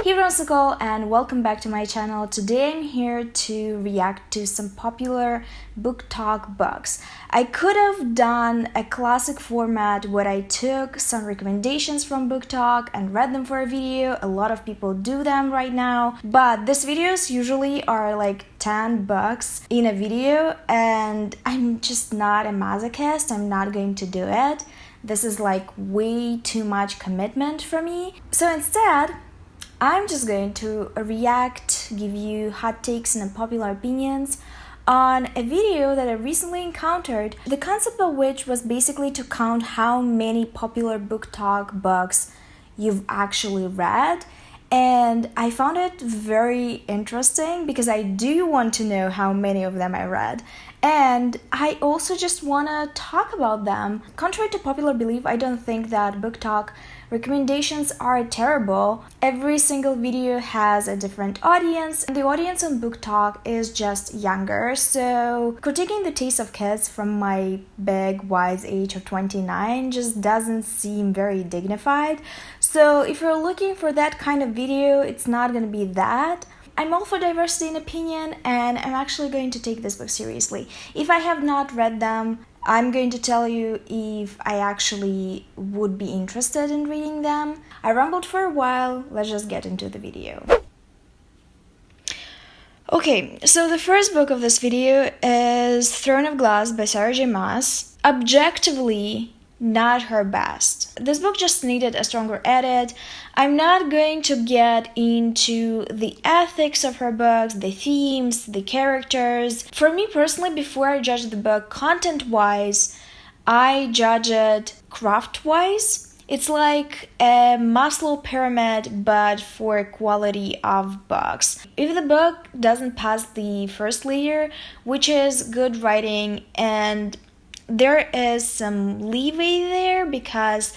Hey everyone's Nicole and welcome back to my channel. Today I'm here to react to some popular Booktok books. I could have done a classic format where I took some recommendations from Booktok and read them for a video. A lot of people do them right now, but these videos usually are like 10 books in a video and I'm just not a masochist. I'm not going to do it. This is like way too much commitment for me. So instead, I'm just going to react, give you hot takes and unpopular opinions on a video that I recently encountered, the concept of which was basically to count how many popular Booktok books you've actually read. And I found it very interesting because I do want to know how many of them I read. And I also just want to talk about them. Contrary to popular belief, I don't think that Booktok recommendations are terrible. Every single video has a different audience, and the audience on Booktok is just younger. So critiquing the taste of kids from my big, wise age of 29 just doesn't seem very dignified. So if you're looking for that kind of video, it's not gonna be that. I'm all for diversity in opinion, and I'm actually going to take this book seriously. If I have not read them, I'm going to tell you if I actually would be interested in reading them. I rambled for a while, let's just get into the video. Okay, so the first book of this video is Throne of Glass by Sarah J. Maas. Objectively, not her best. This book just needed a stronger edit. I'm not going to get into the ethics of her books, the themes, the characters. For me personally, before I judge the book content-wise, I judge it craft-wise. It's like a Maslow pyramid, but for quality of books. If the book doesn't pass the first layer, which is good writing, and there is some leeway there because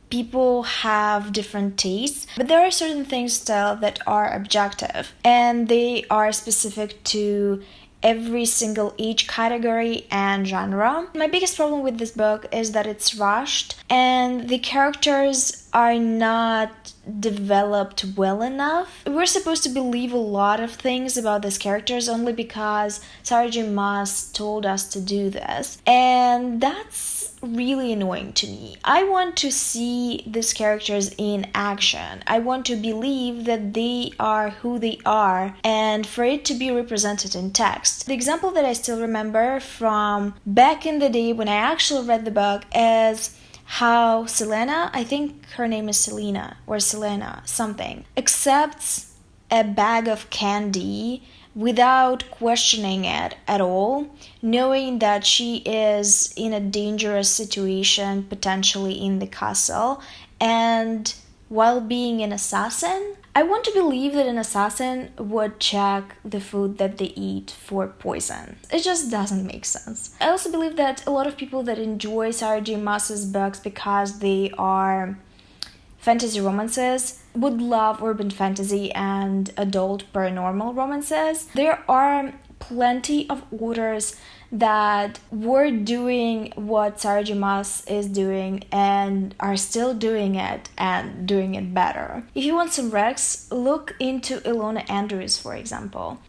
people have different tastes, but there are certain things still that are objective and they are specific to every single age category and genre. My biggest problem with this book is that it's rushed and the characters are not developed well enough. We're supposed to believe a lot of things about these characters only because Sarah J. Maas told us to do this, and that's really annoying to me. I want to see these characters in action. I want to believe that they are who they are and for it to be represented in text. The example that I still remember from back in the day when I actually read the book is how Selena, I think her name is Selena or Selena something, accepts a bag of candy without questioning it at all, knowing that she is in a dangerous situation potentially in the castle, and while being an assassin, I want to believe that an assassin would check the food that they eat for poison. It just doesn't make sense. I also believe that a lot of people that enjoy Sarah J. Maas's books because they are fantasy romances would love urban fantasy and adult paranormal romances. There are plenty of authors that were doing what Sarah J. Maas is doing and are still doing it and doing it better. If you want some recs, look into Ilona Andrews, for example.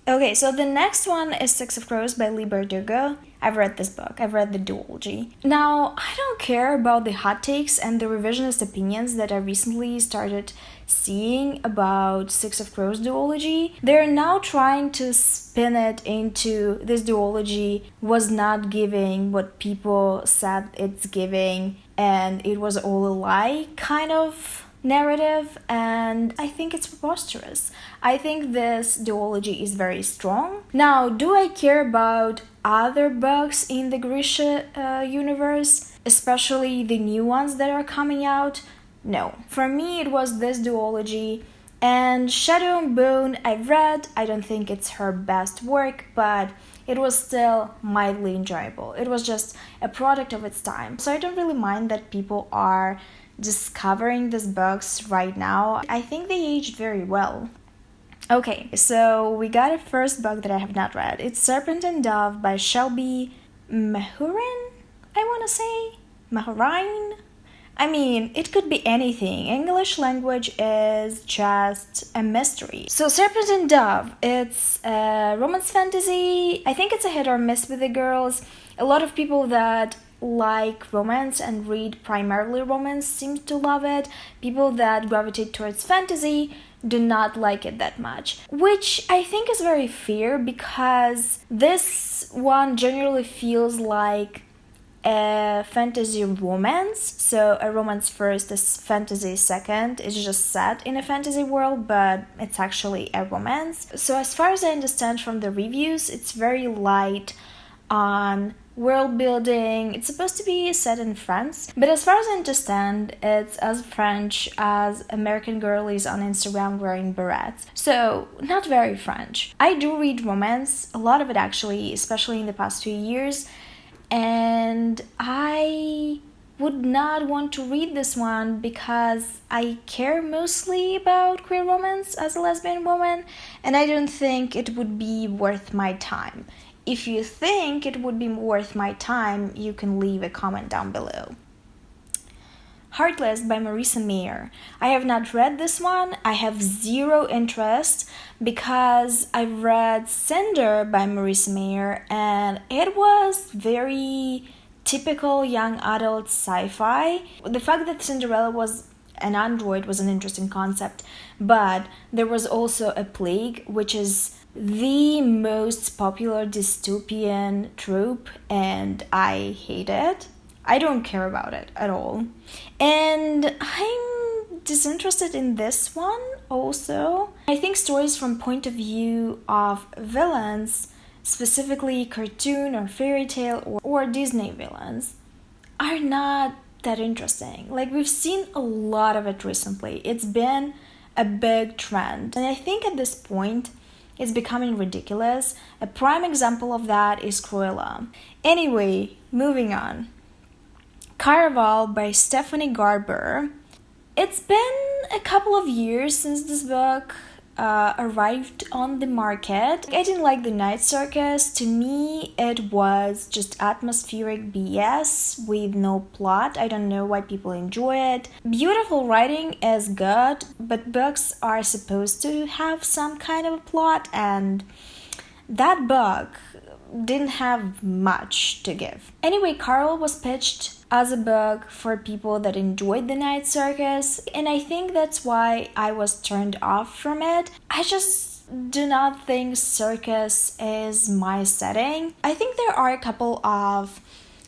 Okay, so the next one is Six of Crows by Leigh Bardugo. I've read this book. I've read the duology. Now, I don't care about the hot takes and the revisionist opinions that I recently started seeing about Six of Crows duology. They're now trying to spin it into this duology was not giving what people said it's giving and it was all a lie kind of narrative, and I think it's preposterous. I think this duology is very strong. Now, do I care about other books in the Grisha universe, especially the new ones that are coming out? No. For me, it was this duology, and Shadow and Bone I've read. I don't think it's her best work, but it was still mildly enjoyable. It was just a product of its time. So I don't really mind that people are discovering these books right now. I think they aged very well. Okay, so we got a first book that I have not read. It's Serpent and Dove by Shelby Mahurin, I want to say. Mahurin? I mean, it could be anything. English language is just a mystery. So Serpent and Dove, it's a romance fantasy. I think it's a hit or miss with the girls. A lot of people that like romance and read primarily romance seem to love it. People that gravitate towards fantasy do not like it that much, which I think is very fair because this one generally feels like a fantasy romance. So a romance first, a fantasy second. It's just set in a fantasy world, but it's actually a romance. So as far as I understand from the reviews, it's very light on world building. It's supposed to be set in France, but as far as I understand, it's as French as American girlies on Instagram wearing berets. So not very French. I do read romance, a lot of it actually, especially in the past few years, and I would not want to read this one because I care mostly about queer romance as a lesbian woman, and I don't think it would be worth my time. If you think it would be worth my time, you can leave a comment down below. Heartless by Marissa Mayer. I have not read this one. I have zero interest because I read Cinder by Marissa Mayer and it was very typical young adult sci-fi. The fact that Cinderella was an android was an interesting concept, but there was also a plague, which is the most popular dystopian trope, and I hate it. I don't care about it at all. And I'm disinterested in this one also. I think stories from point of view of villains, specifically cartoon or fairy tale or Disney villains, are not that interesting. Like, we've seen a lot of it recently. It's been a big trend. And I think at this point, it's becoming ridiculous. A prime example of that is Cruella. Anyway, moving on. Caraval by Stephanie Garber. It's been a couple of years since this book arrived on the market. I didn't like the Night Circus. To me, it was just atmospheric BS with no plot. I don't know why people enjoy it. Beautiful writing is good, but books are supposed to have some kind of a plot, and that book didn't have much to give. Anyway, Carl was pitched as a book for people that enjoyed the Night Circus, and I think that's why I was turned off from it. I just do not think circus is my setting. I think there are a couple of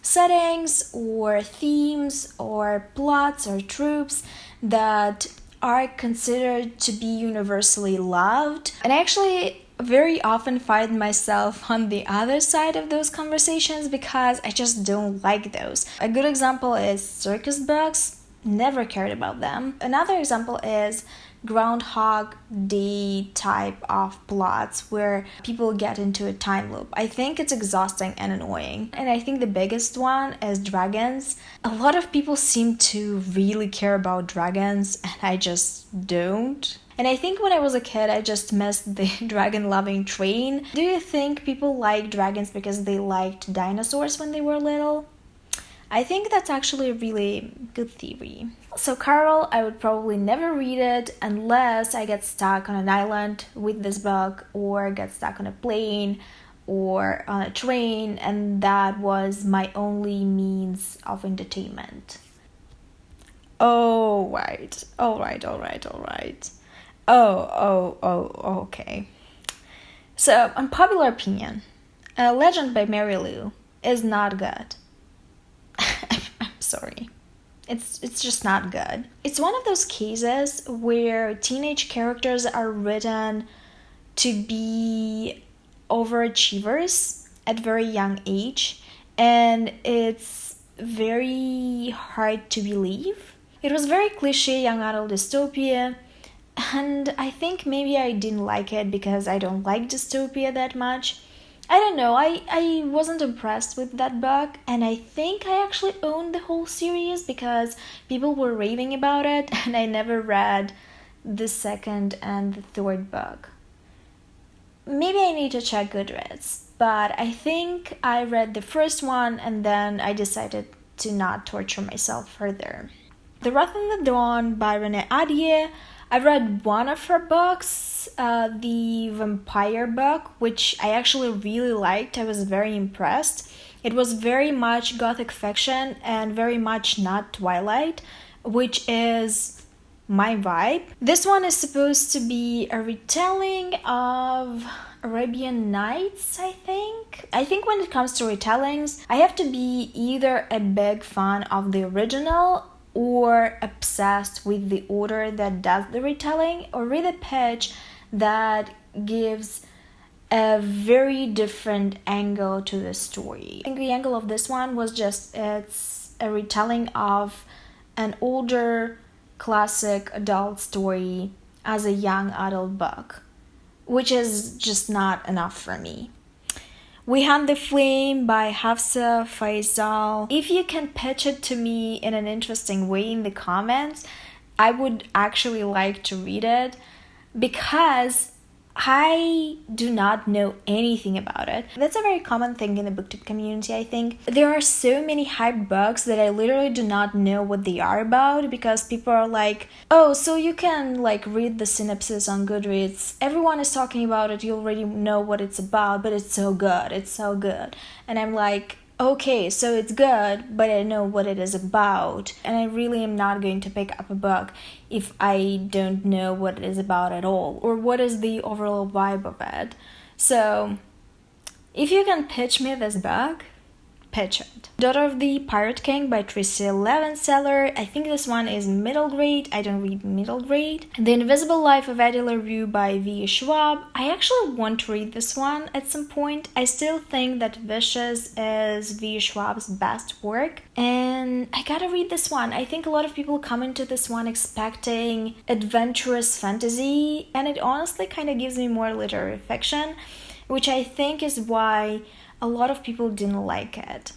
settings or themes or plots or tropes that are considered to be universally loved, and I actually very often find myself on the other side of those conversations because I just don't like those. A good example is circus books. Never cared about them. Another example is Groundhog Day type of plots where people get into a time loop. I think it's exhausting and annoying. And I think the biggest one is dragons. A lot of people seem to really care about dragons and I just don't. And I think when I was a kid, I just missed the dragon-loving train. Do you think people like dragons because they liked dinosaurs when they were little? I think that's actually a really good theory. So Carol, I would probably never read it unless I get stuck on an island with this book or get stuck on a plane or on a train, and that was my only means of entertainment. Oh, right. All right. Okay. So, unpopular opinion. Legend by Mary Lou is not good. I'm sorry. It's just not good. It's one of those cases where teenage characters are written to be overachievers at very young age, and it's very hard to believe. It was very cliche young adult dystopia, and I think maybe I didn't like it because I don't like dystopia that much. I don't know, I wasn't impressed with that book, and I think I actually owned the whole series because people were raving about it, and I never read the second and the third book. Maybe I need to check Goodreads, but I think I read the first one and then I decided to not torture myself further. The Wrath in the Dawn by 𝕊𝕋𝕻𝕻. I've read one of her books, the vampire book, which I actually really liked. I was very impressed. It was very much gothic fiction and very much not Twilight, which is my vibe. This one is supposed to be a retelling of Arabian Nights, I think. I think when it comes to retellings, I have to be either a big fan of the original or obsessed with the author that does the retelling, or read a pitch that gives a very different angle to the story. I think the angle of this one was just it's a retelling of an older classic adult story as a young adult book, which is just not enough for me. We Hand the Flame by Hafsa Faisal. If you can pitch it to me in an interesting way in the comments, I would actually like to read it, because I do not know anything about it. That's a very common thing in the Booktok community, I think. There are so many hyped books that I literally do not know what they are about, because people are like, oh, so you can like read the synopsis on Goodreads. Everyone is talking about it. You already know what it's about, but it's so good. It's so good. And I'm like, okay, so it's good, but I know what it is about. And I really am not going to pick up a book if I don't know what it is about at all, or what is the overall vibe of it. So, if you can pitch me this book, pitch it. Daughter of the Pirate King by Tracy Levenseller. I think this one is middle grade. I don't read middle grade. The Invisible Life of Eddie LaRue by V. Schwab. I actually want to read this one at some point. I still think that Vicious is V. Schwab's best work, and I gotta read this one. I think a lot of people come into this one expecting adventurous fantasy, and it honestly kind of gives me more literary fiction, which I think is why a lot of people didn't like it.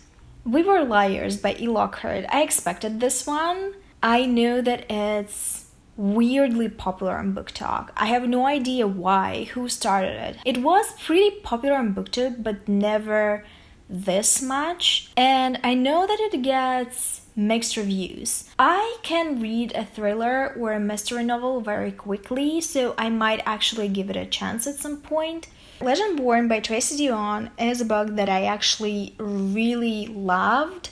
We Were Liars by 𝕊𝕊 Lockhart. I expected this one. I know that it's weirdly popular on Booktok. I have no idea why, who started it. It was pretty popular on Booktok, but never this much. And I know that it gets mixed reviews. I can read a thriller or a mystery novel very quickly, so I might actually give it a chance at some point. Legendborn by Tracy Deonn is a book that I actually really loved.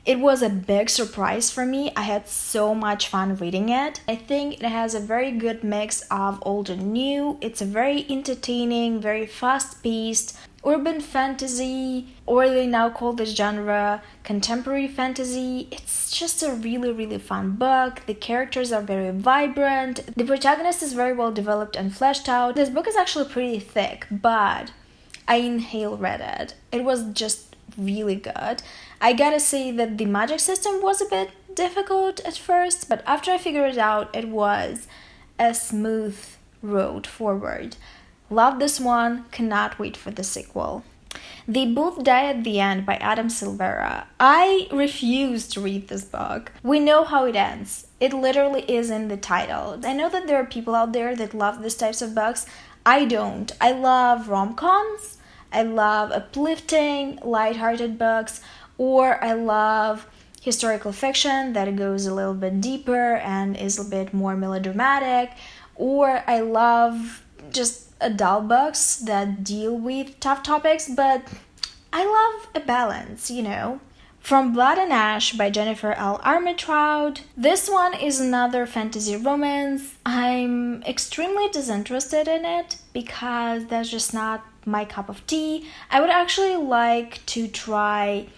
It was a big surprise for me. I had so much fun reading it. I think it has a very good mix of old and new. It's a very entertaining, very fast-paced urban fantasy, or they now call this genre contemporary fantasy. It's just a really, really fun book. The characters are very vibrant. The protagonist is very well developed and fleshed out. This book is actually pretty thick, but I read it. It was just really good. I gotta say that the magic system was a bit difficult at first, but after I figured it out, it was a smooth road forward. Love this one, cannot wait for the sequel. They Both Die at the End by Adam Silvera. I refuse to read this book. We know how it ends. It literally is in the title. I know that there are people out there that love these types of books. I don't. I love rom-coms. I love uplifting, lighthearted books, or I love historical fiction that goes a little bit deeper and is a bit more melodramatic, or I love just adult books that deal with tough topics, but I love a balance, you know. From Blood and Ash by Jennifer L. Armentrout. This one is another fantasy romance. I'm extremely disinterested in it because that's just not my cup of tea. I would actually like to try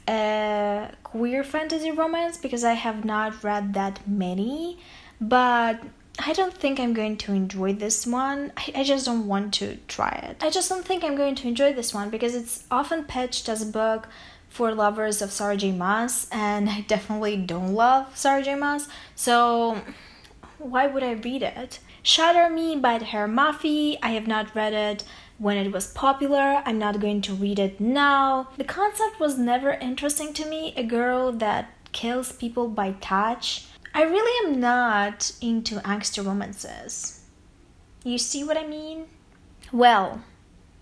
a queer fantasy romance because I have not read that many, but I don't think I'm going to enjoy this one. I just don't want to try it. I just don't think I'm going to enjoy this one because it's often pitched as a book for lovers of Sarah J. Maas, and I definitely don't love Sarah J. Maas, so why would I read it? Shatter Me by Tahir Mafi. I have not read it when it was popular. I'm not going to read it now. The concept was never interesting to me. A girl that kills people by touch. I really am not into angsty romances. You see what I mean? Well,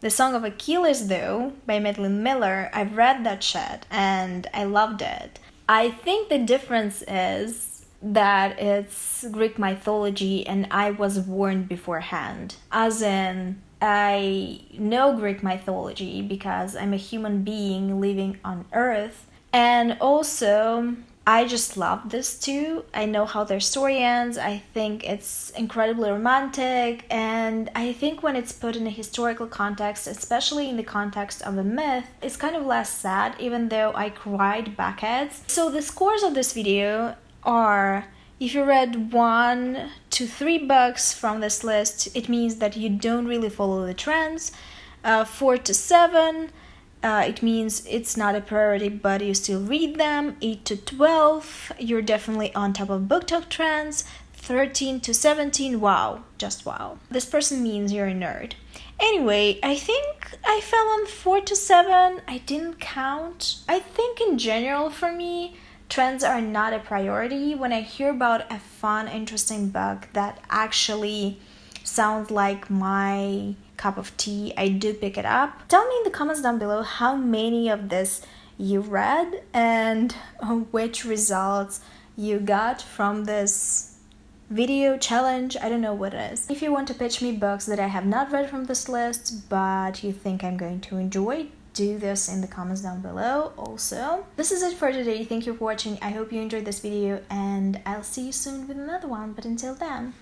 The Song of Achilles, though, by Madeline Miller, I've read that shit and I loved it. I think the difference is that it's Greek mythology and I was warned beforehand. As in, I know Greek mythology because I'm a human being living on Earth. And also, I just love this too. I know how their story ends. I think it's incredibly romantic, and I think when it's put in a historical context, especially in the context of a myth, it's kind of less sad, even though I cried backheads. So the scores of this video are: if you read 1 to 3 books from this list, it means that you don't really follow the trends. 4 to 7, it means it's not a priority, but you still read them. 8 to 12, you're definitely on top of Booktok trends. 13 to 17, wow, just wow. This person means you're a nerd. Anyway, I think I fell on 4 to 7. I didn't count. I think in general for me, trends are not a priority. When I hear about a fun, interesting book that actually sounds like my cup of tea, I do pick it up. Tell me in the comments down below how many of this you read and which results you got from this video challenge. I don't know what it is. If you want to pitch me books that I have not read from this list but you think I'm going to enjoy, do this in the comments down below. Also, this is it for today. Thank you for watching. I hope you enjoyed this video and I'll see you soon with another one. But until then,